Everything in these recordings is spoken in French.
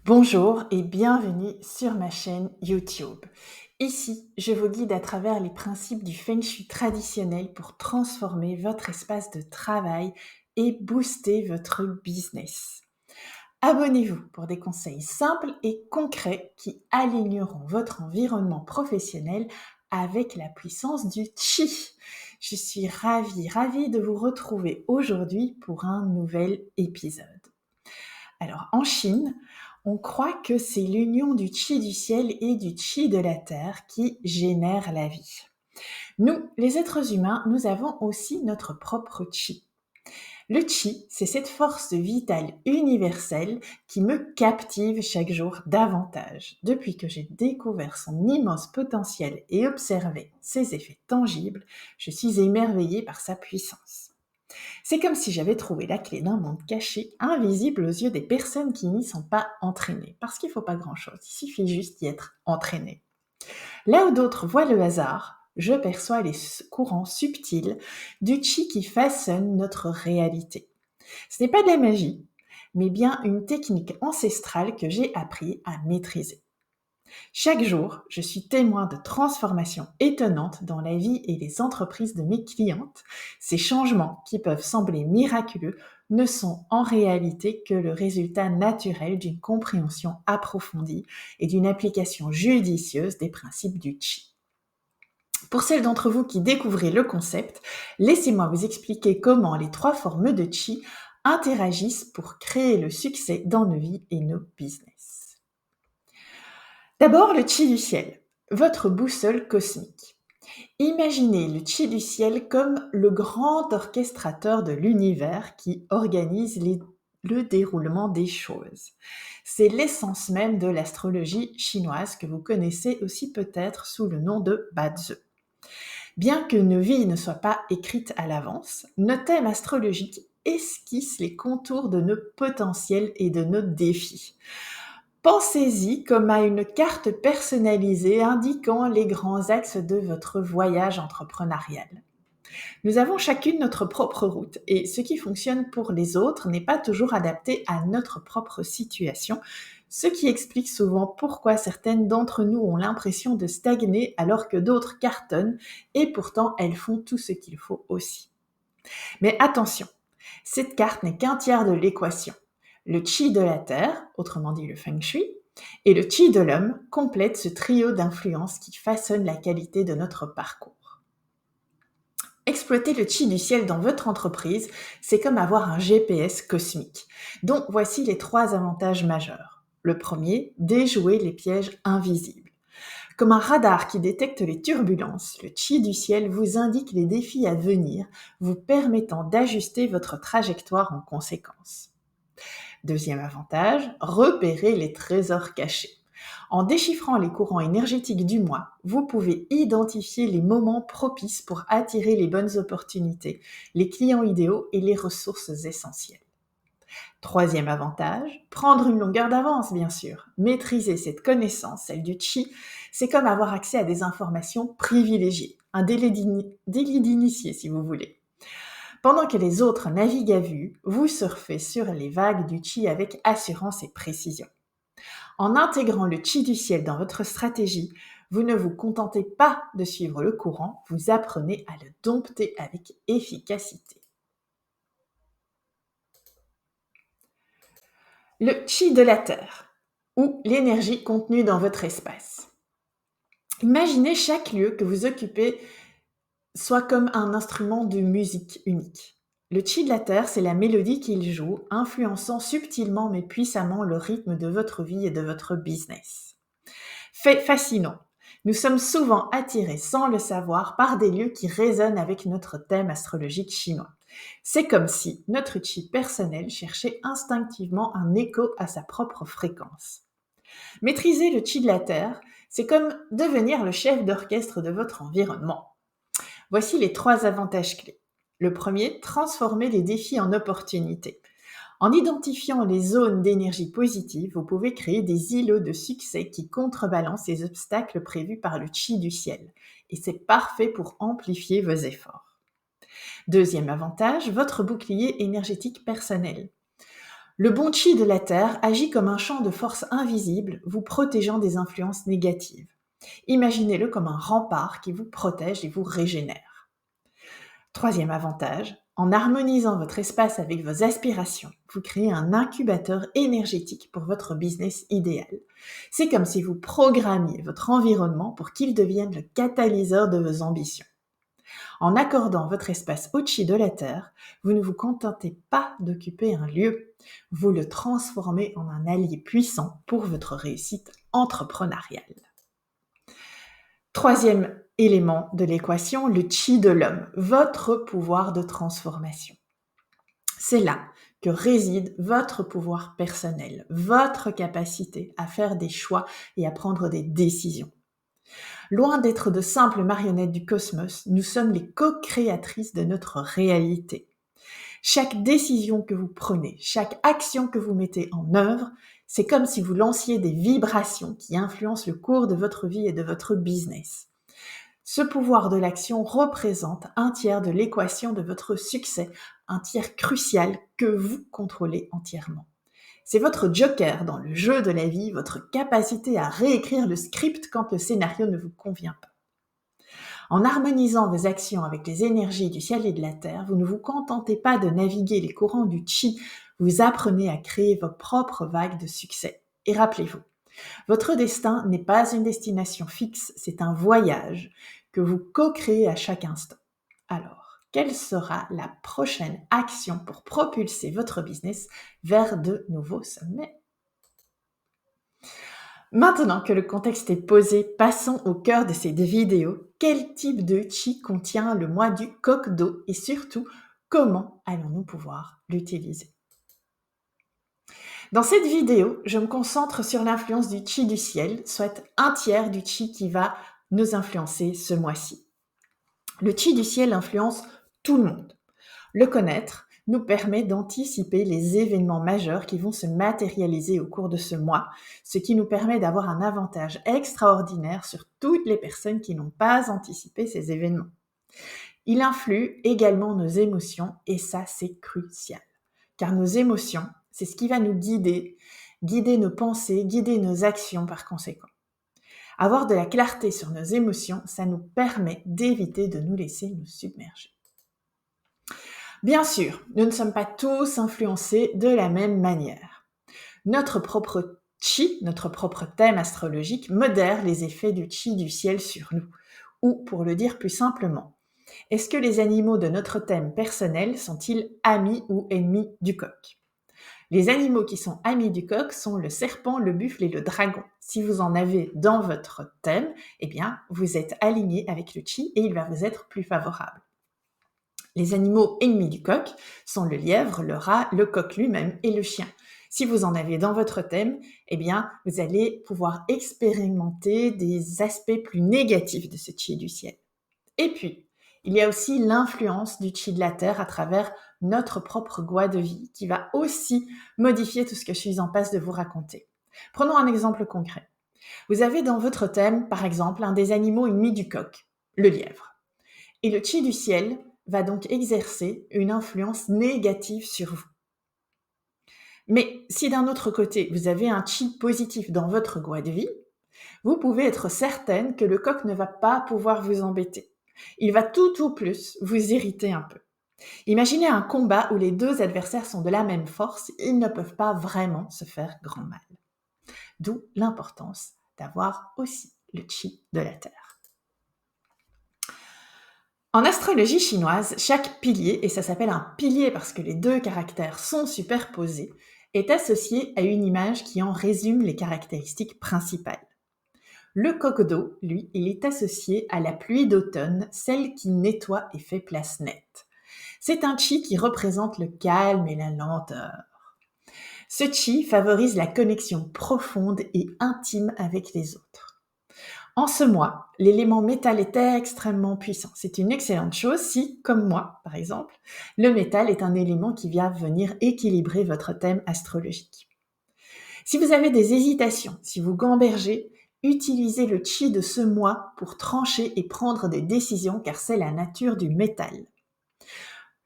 Bonjour et bienvenue sur ma chaîne YouTube. Ici, je vous guide à travers les principes du Feng Shui traditionnel pour transformer votre espace de travail et booster votre business. Abonnez-vous pour des conseils simples et concrets qui aligneront votre environnement professionnel avec la puissance du Qi. Je suis ravie de vous retrouver aujourd'hui pour un nouvel épisode. Alors, en Chine, on croit que c'est l'union du Qi du ciel et du Qi de la terre qui génère la vie. Nous, les êtres humains, nous avons aussi notre propre Qi. Le Qi, c'est cette force vitale universelle qui me captive chaque jour davantage. Depuis que j'ai découvert son immense potentiel et observé ses effets tangibles, je suis émerveillée par sa puissance. C'est comme si j'avais trouvé la clé d'un monde caché, invisible aux yeux des personnes qui n'y sont pas entraînées. Parce qu'il ne faut pas grand-chose, il suffit juste d'y être entraîné. Là où d'autres voient le hasard, je perçois les courants subtils du Qi qui façonnent notre réalité. Ce n'est pas de la magie, mais bien une technique ancestrale que j'ai appris à maîtriser. Chaque jour, je suis témoin de transformations étonnantes dans la vie et les entreprises de mes clientes. Ces changements, qui peuvent sembler miraculeux, ne sont en réalité que le résultat naturel d'une compréhension approfondie et d'une application judicieuse des principes du Qi. Pour celles d'entre vous qui découvrez le concept, laissez-moi vous expliquer comment les 3 formes de Qi interagissent pour créer le succès dans nos vies et nos business. D'abord, le Qi du ciel, votre boussole cosmique. Imaginez le Qi du ciel comme le grand orchestrateur de l'univers qui organise le déroulement des choses. C'est l'essence même de l'astrologie chinoise que vous connaissez aussi peut-être sous le nom de Bazi. Bien que nos vies ne soient pas écrites à l'avance, nos thèmes astrologiques esquissent les contours de nos potentiels et de nos défis. Pensez-y comme à une carte personnalisée indiquant les grands axes de votre voyage entrepreneurial. Nous avons chacune notre propre route et ce qui fonctionne pour les autres n'est pas toujours adapté à notre propre situation, ce qui explique souvent pourquoi certaines d'entre nous ont l'impression de stagner alors que d'autres cartonnent et pourtant elles font tout ce qu'il faut aussi. Mais attention, cette carte n'est qu'un tiers de l'équation. Le Qi de la Terre, autrement dit le Feng Shui, et le Qi de l'homme complètent ce trio d'influences qui façonnent la qualité de notre parcours. Exploiter le Qi du ciel dans votre entreprise, c'est comme avoir un GPS cosmique. Donc voici les 3 avantages majeurs. Le premier, déjouer les pièges invisibles. Comme un radar qui détecte les turbulences, le Qi du ciel vous indique les défis à venir, vous permettant d'ajuster votre trajectoire en conséquence. Deuxième avantage, repérer les trésors cachés. En déchiffrant les courants énergétiques du mois, vous pouvez identifier les moments propices pour attirer les bonnes opportunités, les clients idéaux et les ressources essentielles. Troisième avantage, prendre une longueur d'avance, bien sûr. Maîtriser cette connaissance, celle du Qi, c'est comme avoir accès à des informations privilégiées, un délit d'initié si vous voulez. Pendant que les autres naviguent à vue, vous surfez sur les vagues du Qi avec assurance et précision. En intégrant le Qi du ciel dans votre stratégie, vous ne vous contentez pas de suivre le courant, vous apprenez à le dompter avec efficacité. Le Qi de la Terre, ou l'énergie contenue dans votre espace. Imaginez chaque lieu que vous occupez soit comme un instrument de musique unique. Le Qi de la Terre, c'est la mélodie qu'il joue, influençant subtilement mais puissamment le rythme de votre vie et de votre business. Fait fascinant, nous sommes souvent attirés sans le savoir par des lieux qui résonnent avec notre thème astrologique chinois. C'est comme si notre Qi personnel cherchait instinctivement un écho à sa propre fréquence. Maîtriser le Qi de la Terre, c'est comme devenir le chef d'orchestre de votre environnement. Voici les 3 avantages clés. Le premier, transformer les défis en opportunités. En identifiant les zones d'énergie positive, vous pouvez créer des îlots de succès qui contrebalancent les obstacles prévus par le Qi du ciel. Et c'est parfait pour amplifier vos efforts. Deuxième avantage, votre bouclier énergétique personnel. Le bon chi de la Terre agit comme un champ de force invisible, vous protégeant des influences négatives. Imaginez-le comme un rempart qui vous protège et vous régénère. Troisième avantage, en harmonisant votre espace avec vos aspirations, vous créez un incubateur énergétique pour votre business idéal. C'est comme si vous programmiez votre environnement pour qu'il devienne le catalyseur de vos ambitions. En accordant votre espace au chi de la Terre, vous ne vous contentez pas d'occuper un lieu, vous le transformez en un allié puissant pour votre réussite entrepreneuriale. Troisième élément de l'équation, le chi de l'homme, votre pouvoir de transformation. C'est là que réside votre pouvoir personnel, votre capacité à faire des choix et à prendre des décisions. Loin d'être de simples marionnettes du cosmos, nous sommes les co-créatrices de notre réalité. Chaque décision que vous prenez, chaque action que vous mettez en œuvre, c'est comme si vous lanciez des vibrations qui influencent le cours de votre vie et de votre business. Ce pouvoir de l'action représente un tiers de l'équation de votre succès, un tiers crucial que vous contrôlez entièrement. C'est votre joker dans le jeu de la vie, votre capacité à réécrire le script quand le scénario ne vous convient pas. En harmonisant vos actions avec les énergies du ciel et de la terre, vous ne vous contentez pas de naviguer les courants du chi, vous apprenez à créer vos propres vagues de succès. Et rappelez-vous, votre destin n'est pas une destination fixe, c'est un voyage que vous co-créez à chaque instant. Alors, quelle sera la prochaine action pour propulser votre business vers de nouveaux sommets? Maintenant que le contexte est posé, passons au cœur de cette vidéo. Quel type de chi contient le mois du coq d'eau et surtout, comment allons-nous pouvoir l'utiliser? Dans cette vidéo, je me concentre sur l'influence du chi du ciel, soit un tiers du chi qui va nous influencer ce mois-ci. Le chi du ciel influence tout le monde. Le connaître nous permet d'anticiper les événements majeurs qui vont se matérialiser au cours de ce mois, ce qui nous permet d'avoir un avantage extraordinaire sur toutes les personnes qui n'ont pas anticipé ces événements. Il influe également nos émotions et ça, c'est crucial. Car nos émotions, c'est ce qui va nous guider nos pensées, guider nos actions par conséquent. Avoir de la clarté sur nos émotions, ça nous permet d'éviter de nous laisser nous submerger. Bien sûr, nous ne sommes pas tous influencés de la même manière. Notre propre chi, notre propre thème astrologique, modère les effets du chi du ciel sur nous. Ou, pour le dire plus simplement, est-ce que les animaux de notre thème personnel sont-ils amis ou ennemis du coq? Les animaux qui sont amis du coq sont le serpent, le buffle et le dragon. Si vous en avez dans votre thème, eh bien, vous êtes aligné avec le chi et il va vous être plus favorable. Les animaux ennemis du coq sont le lièvre, le rat, le coq lui-même et le chien. Si vous en avez dans votre thème, eh bien, vous allez pouvoir expérimenter des aspects plus négatifs de ce chi du ciel. Et puis, il y a aussi l'influence du chi de la terre à travers notre propre gua de vie qui va aussi modifier tout ce que je suis en passe de vous raconter. Prenons un exemple concret. Vous avez dans votre thème, par exemple, un des animaux ennemis du coq, le lièvre. Et le chi du ciel va donc exercer une influence négative sur vous. Mais si d'un autre côté, vous avez un chi positif dans votre gua de vie, vous pouvez être certaine que le coq ne va pas pouvoir vous embêter. Il va tout au plus vous irriter un peu. Imaginez un combat où les deux adversaires sont de la même force, ils ne peuvent pas vraiment se faire grand mal. D'où l'importance d'avoir aussi le chi de la terre. En astrologie chinoise, chaque pilier, et ça s'appelle un pilier parce que les deux caractères sont superposés, est associé à une image qui en résume les caractéristiques principales. Le coq d'eau, lui, il est associé à la pluie d'automne, celle qui nettoie et fait place nette. C'est un chi qui représente le calme et la lenteur. Ce chi favorise la connexion profonde et intime avec les autres. En ce mois, l'élément métal est extrêmement puissant. C'est une excellente chose si, comme moi par exemple, le métal est un élément qui vient venir équilibrer votre thème astrologique. Si vous avez des hésitations, si vous gambergez, utilisez le chi de ce mois pour trancher et prendre des décisions car c'est la nature du métal.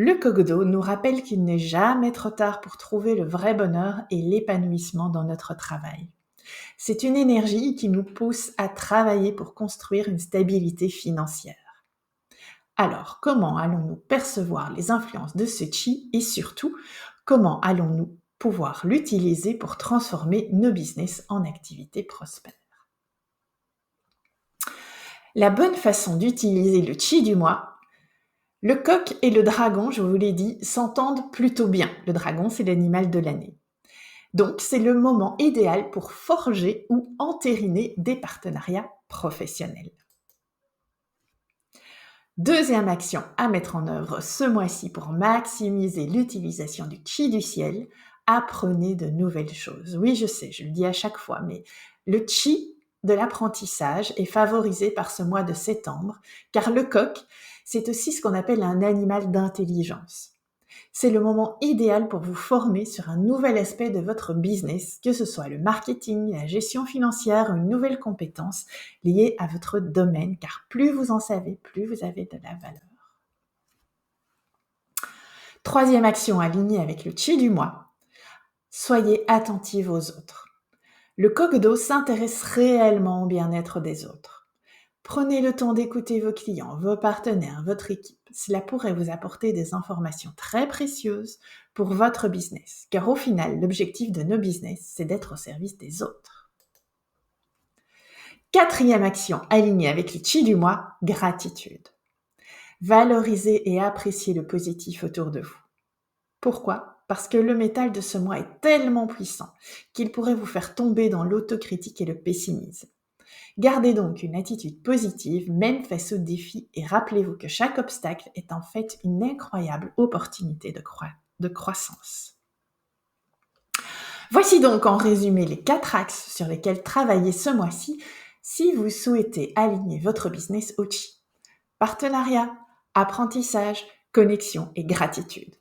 Le Kogdo nous rappelle qu'il n'est jamais trop tard pour trouver le vrai bonheur et l'épanouissement dans notre travail. C'est une énergie qui nous pousse à travailler pour construire une stabilité financière. Alors, comment allons-nous percevoir les influences de ce chi et surtout, comment allons-nous pouvoir l'utiliser pour transformer nos business en activités prospères? La bonne façon d'utiliser le chi du mois. Le coq et le dragon, je vous l'ai dit, s'entendent plutôt bien. Le dragon, c'est l'animal de l'année. Donc, c'est le moment idéal pour forger ou entériner des partenariats professionnels. Deuxième action à mettre en œuvre ce mois-ci pour maximiser l'utilisation du chi du ciel, apprenez de nouvelles choses. Oui, je sais, je le dis à chaque fois, mais le chi de l'apprentissage est favorisé par ce mois de septembre, car le coq, c'est aussi ce qu'on appelle un animal d'intelligence. C'est le moment idéal pour vous former sur un nouvel aspect de votre business, que ce soit le marketing, la gestion financière ou une nouvelle compétence liée à votre domaine, car plus vous en savez, plus vous avez de la valeur. Troisième action alignée avec le chi du mois, soyez attentive aux autres. Le Kogdo s'intéresse réellement au bien-être des autres. Prenez le temps d'écouter vos clients, vos partenaires, votre équipe. Cela pourrait vous apporter des informations très précieuses pour votre business, car au final, l'objectif de nos business, c'est d'être au service des autres. Quatrième action alignée avec le chi du mois, gratitude. Valorisez et appréciez le positif autour de vous. Pourquoi ? Parce que le métal de ce mois est tellement puissant qu'il pourrait vous faire tomber dans l'autocritique et le pessimisme. Gardez donc une attitude positive, même face aux défis, et rappelez-vous que chaque obstacle est en fait une incroyable opportunité de croissance. Voici donc en résumé les 4 axes sur lesquels travailler ce mois-ci si vous souhaitez aligner votre business au chi. Partenariat, apprentissage, connexion et gratitude.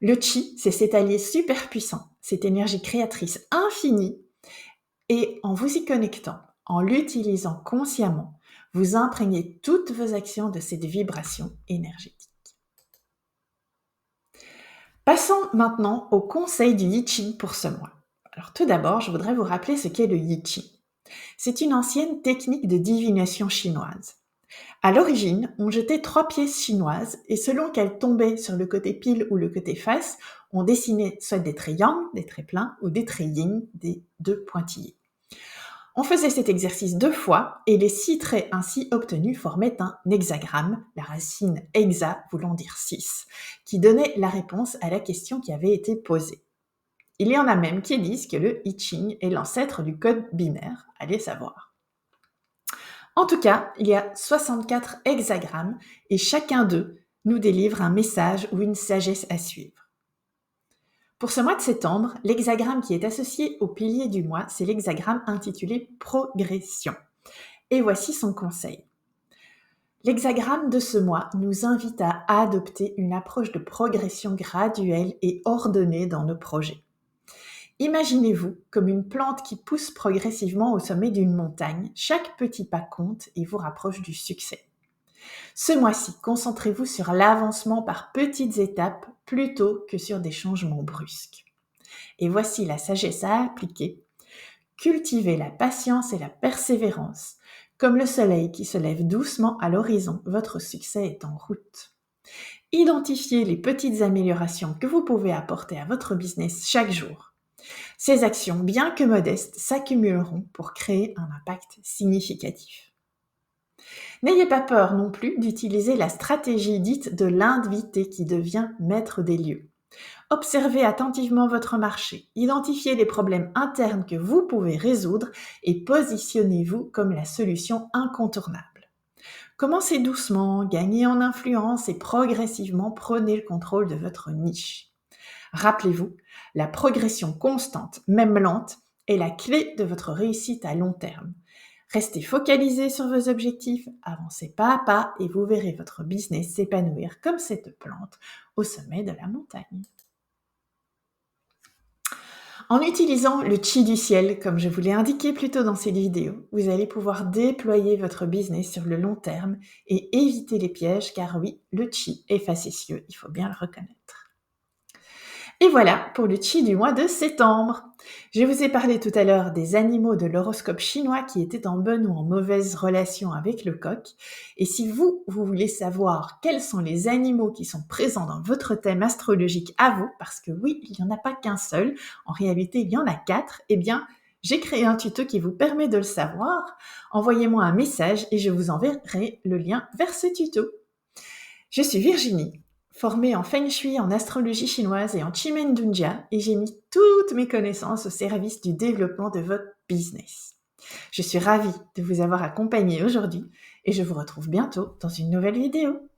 Le chi, c'est cet allié super puissant, cette énergie créatrice infinie, et en vous y connectant, en l'utilisant consciemment, vous imprégnez toutes vos actions de cette vibration énergétique. Passons maintenant au conseil du I Ching pour ce mois. Alors tout d'abord, je voudrais vous rappeler ce qu'est le I Ching. C'est une ancienne technique de divination chinoise. À l'origine, on jetait 3 pièces chinoises et selon qu'elles tombaient sur le côté pile ou le côté face, on dessinait soit des traits yang, des traits pleins, ou des traits yin, des 2 pointillés. On faisait cet exercice 2 fois et les 6 traits ainsi obtenus formaient un hexagramme, la racine hexa voulant dire 6, qui donnait la réponse à la question qui avait été posée. Il y en a même qui disent que le I Ching est l'ancêtre du code binaire, allez savoir. En tout cas, il y a 64 hexagrammes et chacun d'eux nous délivre un message ou une sagesse à suivre. Pour ce mois de septembre, l'hexagramme qui est associé au pilier du mois, c'est l'hexagramme intitulé Progression. Et voici son conseil. L'hexagramme de ce mois nous invite à adopter une approche de progression graduelle et ordonnée dans nos projets. Imaginez-vous comme une plante qui pousse progressivement au sommet d'une montagne. Chaque petit pas compte et vous rapproche du succès. Ce mois-ci, concentrez-vous sur l'avancement par petites étapes plutôt que sur des changements brusques. Et voici la sagesse à appliquer. Cultivez la patience et la persévérance. Comme le soleil qui se lève doucement à l'horizon, votre succès est en route. Identifiez les petites améliorations que vous pouvez apporter à votre business chaque jour. Ces actions, bien que modestes, s'accumuleront pour créer un impact significatif. N'ayez pas peur non plus d'utiliser la stratégie dite de l'invité qui devient maître des lieux. Observez attentivement votre marché, identifiez les problèmes internes que vous pouvez résoudre et positionnez-vous comme la solution incontournable. Commencez doucement, gagnez en influence et progressivement prenez le contrôle de votre niche. Rappelez-vous, la progression constante, même lente, est la clé de votre réussite à long terme. Restez focalisé sur vos objectifs, avancez pas à pas et vous verrez votre business s'épanouir comme cette plante au sommet de la montagne. En utilisant le chi du ciel, comme je vous l'ai indiqué plus tôt dans cette vidéo, vous allez pouvoir déployer votre business sur le long terme et éviter les pièges, car oui, le chi est facétieux, il faut bien le reconnaître. Et voilà pour le chi du mois de septembre. Je vous ai parlé tout à l'heure des animaux de l'horoscope chinois qui étaient en bonne ou en mauvaise relation avec le coq. Et si vous voulez savoir quels sont les animaux qui sont présents dans votre thème astrologique à vous, parce que oui, il n'y en a pas qu'un seul, en réalité il y en a 4, eh bien j'ai créé un tuto qui vous permet de le savoir. Envoyez-moi un message et je vous enverrai le lien vers ce tuto. Je suis Virginie, formée en Feng Shui, en astrologie chinoise et en Chimendunjia, et j'ai mis toutes mes connaissances au service du développement de votre business. Je suis ravie de vous avoir accompagné aujourd'hui et je vous retrouve bientôt dans une nouvelle vidéo.